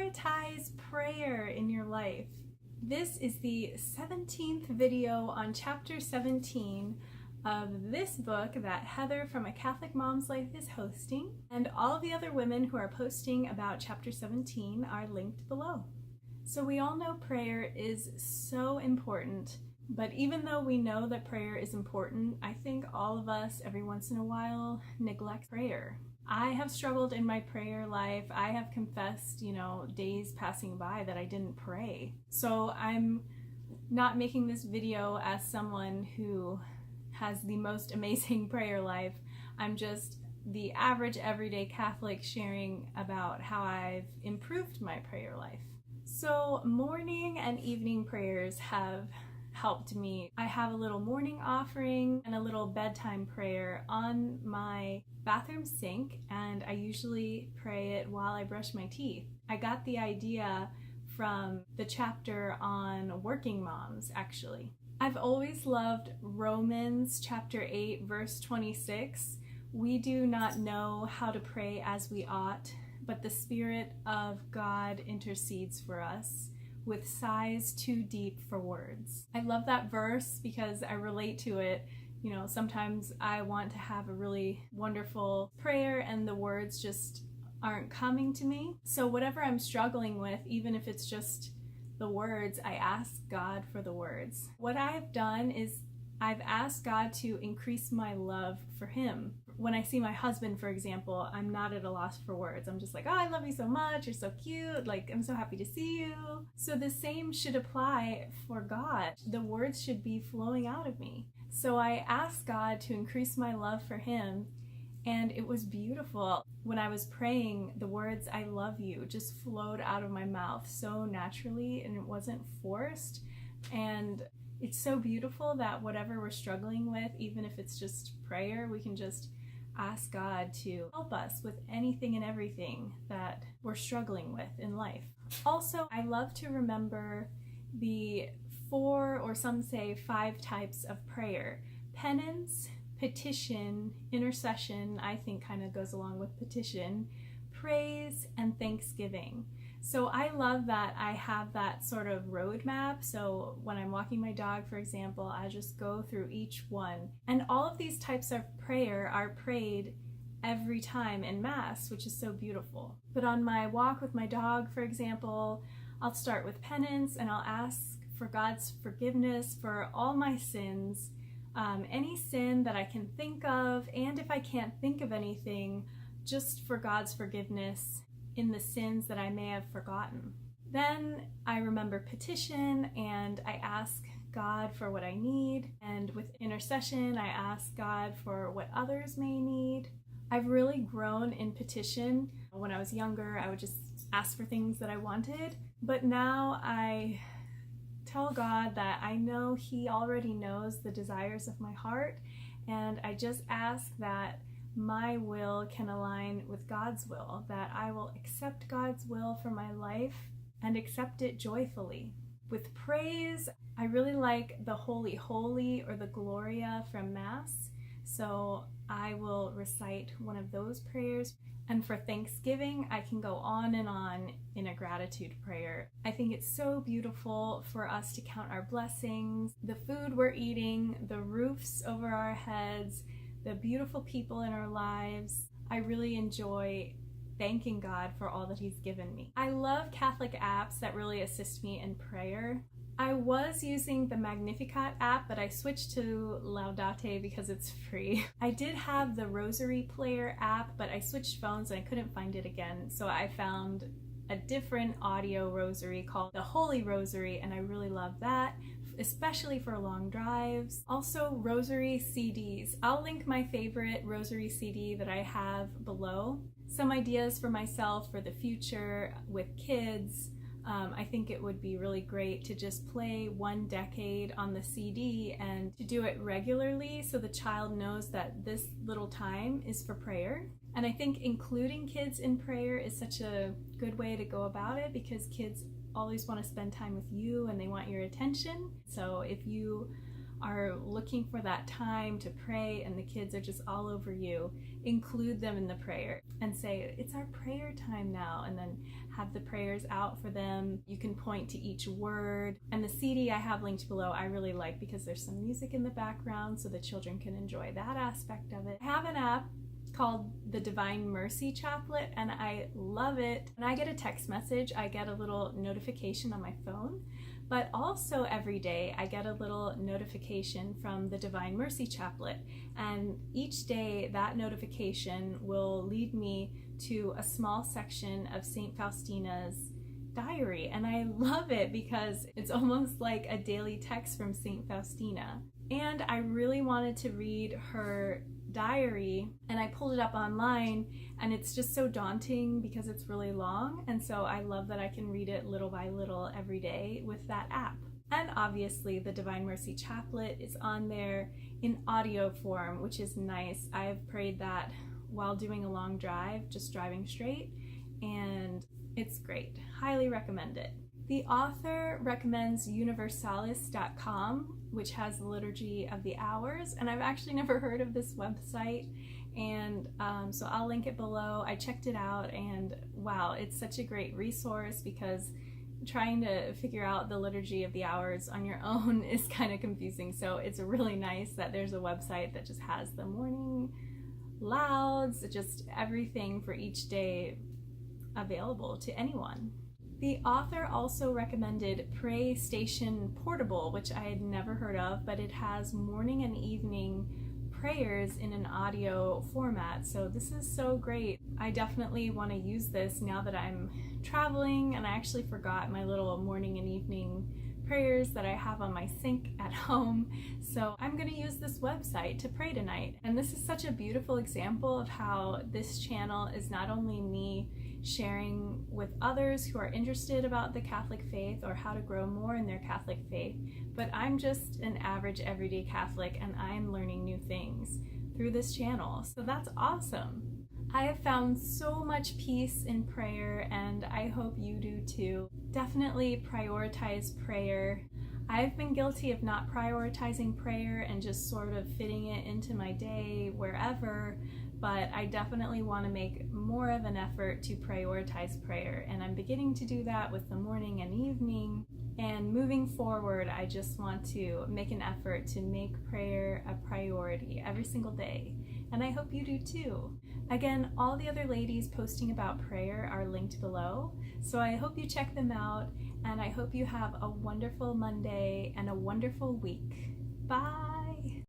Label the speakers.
Speaker 1: prioritize prayer in your life. This is the 17th video on chapter 17 of this book that Heather from A Catholic Mom's Life is hosting, and all of the other women who are posting about chapter 17 are linked below. So we all know prayer is so important, but even though we know that prayer is important, I think all of us every once in a while neglect prayer. I have struggled in my prayer life. I have confessed, days passing by that I didn't pray. So I'm not making this video as someone who has the most amazing prayer life. I'm just the average everyday Catholic sharing about how I've improved my prayer life. So morning and evening prayers have helped me. I have a little morning offering and a little bedtime prayer on my bathroom sink, and I usually pray it while I brush my teeth. I got the idea from the chapter on working moms, actually. I've always loved Romans chapter 8, verse 26. We do not know how to pray as we ought, but the Spirit of God intercedes for us with sighs too deep for words. I love that verse because I relate to it. Sometimes I want to have a really wonderful prayer and the words just aren't coming to me. So whatever I'm struggling with, even if it's just the words, I ask God for the words. What I've done is I've asked God to increase my love for Him. When I see my husband, for example, I'm not at a loss for words. I'm just like, oh, I love you so much. You're so cute. Like, I'm so happy to see you. So the same should apply for God. The words should be flowing out of me. So I asked God to increase my love for Him, and it was beautiful. When I was praying, the words, I love you, just flowed out of my mouth so naturally, and it wasn't forced. And it's so beautiful that whatever we're struggling with, even if it's just prayer, we can just ask God to help us with anything and everything that we're struggling with in life. Also, I love to remember the 4, or some say 5 types of prayer. Penance, petition, intercession, I think kind of goes along with petition, praise, and thanksgiving. So I love that I have that sort of roadmap. So when I'm walking my dog, for example, I just go through each one. And all of these types of prayer are prayed every time in Mass, which is so beautiful. But on my walk with my dog, for example, I'll start with penance and I'll ask for God's forgiveness for all my sins, any sin that I can think of, and if I can't think of anything, just for God's forgiveness in the sins that I may have forgotten. Then I remember petition and I ask God for what I need, and with intercession I ask God for what others may need. I've really grown in petition. When I was younger, I would just ask for things that I wanted, but now I tell God that I know He already knows the desires of my heart, and I just ask that my will can align with God's will, that I will accept God's will for my life and accept it joyfully. With praise, I really like the Holy Holy or the Gloria from Mass, so I will recite one of those prayers. And for Thanksgiving, I can go on and on in a gratitude prayer. I think it's so beautiful for us to count our blessings, the food we're eating, the roofs over our heads, the beautiful people in our lives. I really enjoy thanking God for all that He's given me. I love Catholic apps that really assist me in prayer. I was using the Magnificat app, but I switched to Laudate because it's free. I did have the Rosary Player app, but I switched phones and I couldn't find it again. So I found a different audio rosary called the Holy Rosary, and I really love that, especially for long drives. Also, rosary CDs. I'll link my favorite rosary CD that I have below. Some ideas for myself for the future with kids. I think it would be really great to just play 1 decade on the CD and to do it regularly so the child knows that this little time is for prayer. And I think including kids in prayer is such a good way to go about it, because kids always want to spend time with you and they want your attention. So if you are looking for that time to pray and the kids are just all over you, include them in the prayer and say, it's our prayer time now, and then have the prayers out for them. You can point to each word. And the CD I have linked below I really like because there's some music in the background so the children can enjoy that aspect of it. I have an app called the Divine Mercy Chaplet, and I love it. When I get a text message, I get a little notification on my phone, but also every day I get a little notification from the Divine Mercy Chaplet, and each day that notification will lead me to a small section of St. Faustina's diary, and I love it because it's almost like a daily text from St. Faustina. And I really wanted to read her diary, and I pulled it up online, and it's just so daunting because it's really long, and so I love that I can read it little by little every day with that app. And obviously the Divine Mercy Chaplet is on there in audio form, which is nice. I've prayed that while doing a long drive, just driving straight, and it's great. Highly recommend it. The author recommends universalis.com, which has the Liturgy of the Hours, and I've actually never heard of this website, and so I'll link it below. I checked it out, and wow, it's such a great resource because trying to figure out the Liturgy of the Hours on your own is kind of confusing, so it's really nice that there's a website that just has the morning lauds, just everything for each day available to anyone. The author also recommended Pray Station Portable, which I had never heard of, but it has morning and evening prayers in an audio format, so this is so great. I definitely want to use this now that I'm traveling, and I actually forgot my little morning and evening prayers that I have on my sink at home, so I'm going to use this website to pray tonight. And this is such a beautiful example of how this channel is not only me sharing with others who are interested about the Catholic faith or how to grow more in their Catholic faith, but I'm just an average everyday Catholic, and I'm learning new things through this channel, so that's awesome. I have found so much peace in prayer, and I hope you do too. Definitely prioritize prayer. I've been guilty of not prioritizing prayer and just sort of fitting it into my day wherever, but I definitely want to make more of an effort to prioritize prayer, and I'm beginning to do that with the morning and evening. And moving forward, I just want to make an effort to make prayer a priority every single day, and I hope you do too. Again, all the other ladies posting about prayer are linked below, so I hope you check them out, and I hope you have a wonderful Monday and a wonderful week. Bye!